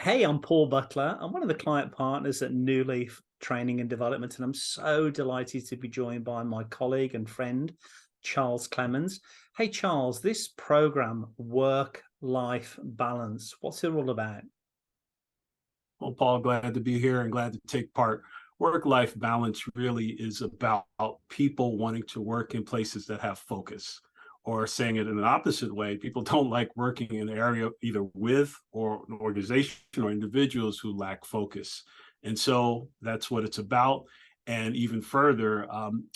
Hey, I'm Paul Butler. I'm one of the client partners at New Leaf Training and Development, and I'm so delighted to be joined by my colleague and friend, Charles Clemons. Hey, Charles, this program, Work-Life Balance, what's it all about? Well, Paul, glad to be here and glad to take part. Work-life balance really is about people wanting to work in places that have focus, or saying it in an opposite way, people don't like working in an area either with or an organization or individuals who lack focus. And so that's what it's about. And even further,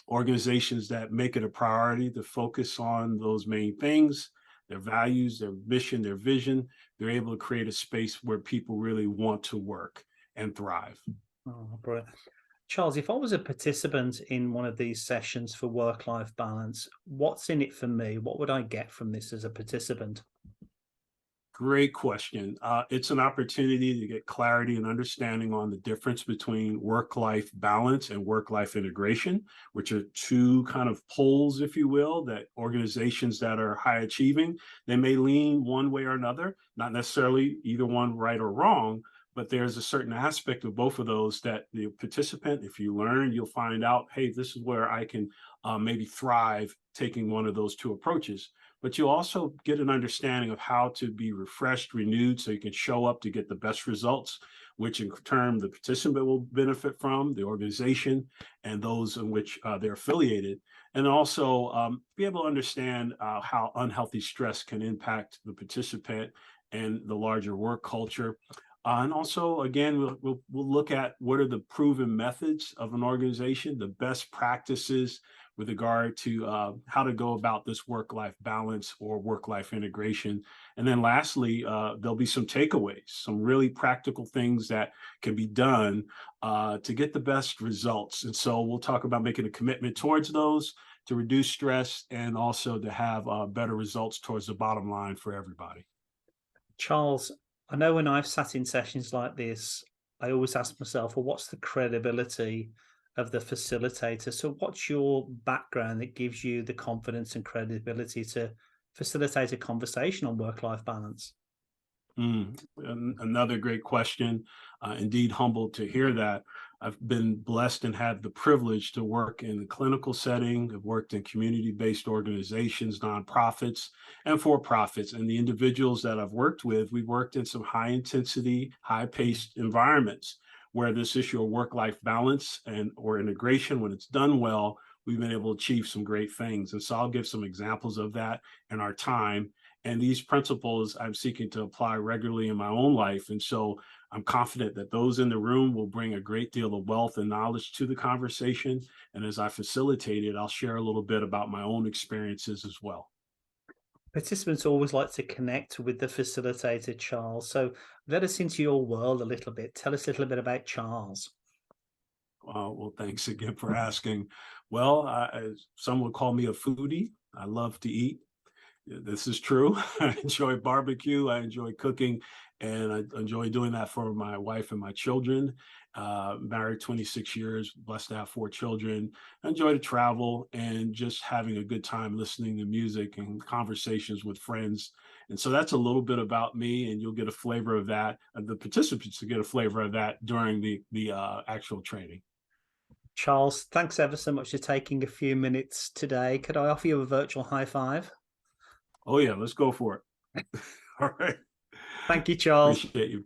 organizations that make it a priority to focus on those main things, their values, their mission, their vision, they're able to create a space where people really want to work and thrive. Oh, brilliant. Charles, if I was a participant in one of these sessions for work-life balance, what's in it for me? What would I get from this as a participant? Great question. It's an opportunity to get clarity and understanding on the difference between work-life balance and work-life integration, which are two kind of poles, if you will, that organizations that are high achieving, they may lean one way or another, not necessarily either one right or wrong, but there's a certain aspect of both of those that the participant, if you learn, you'll find out, hey, this is where I can maybe thrive taking one of those two approaches. But you also get an understanding of how to be refreshed, renewed, so you can show up to get the best results, which in turn the participant will benefit from, the organization, and those in which they're affiliated. And also be able to understand how unhealthy stress can impact the participant and the larger work culture. And also, again, we'll look at what are the proven methods of an organization, the best practices with regard to how to go about this work-life balance or work-life integration. And then lastly, there'll be some takeaways, some really practical things that can be done to get the best results. And so we'll talk about making a commitment towards those to reduce stress and also to have better results towards the bottom line for everybody. Charles, I know when I've sat in sessions like this, I always ask myself, well, what's the credibility of the facilitator? So, what's your background that gives you the confidence and credibility to facilitate a conversation on work-life balance? Another great question. Indeed, humbled to hear that. I've been blessed and had the privilege to work in the clinical setting. I've worked in community-based organizations, nonprofits, and for-profits. And the individuals that I've worked with, we've worked in some high-intensity, high-paced environments where this issue of work-life balance and or integration, when it's done well, we've been able to achieve some great things. And so I'll give some examples of that in our time. And these principles I'm seeking to apply regularly in my own life. And so I'm confident that those in the room will bring a great deal of wealth and knowledge to the conversation. And as I facilitate it, I'll share a little bit about my own experiences as well. Participants always like to connect with the facilitator, Charles. So, let us into your world a little bit. Tell us a little bit about Charles. Well, thanks again for asking. Well, some would call me a foodie. I love to eat. This is true. I enjoy barbecue. I enjoy cooking, and I enjoy doing that for my wife and my children. Married 26 years, blessed to have 4 children. I enjoy to travel and just having a good time listening to music and conversations with friends. And so that's a little bit about me, and you'll get a flavor of that. The participants will get a flavor of that during the actual training. Charles, thanks ever so much for taking a few minutes today. Could I offer you a virtual high five? Oh yeah, let's go for it. All right. Thank you, Charles. Appreciate you.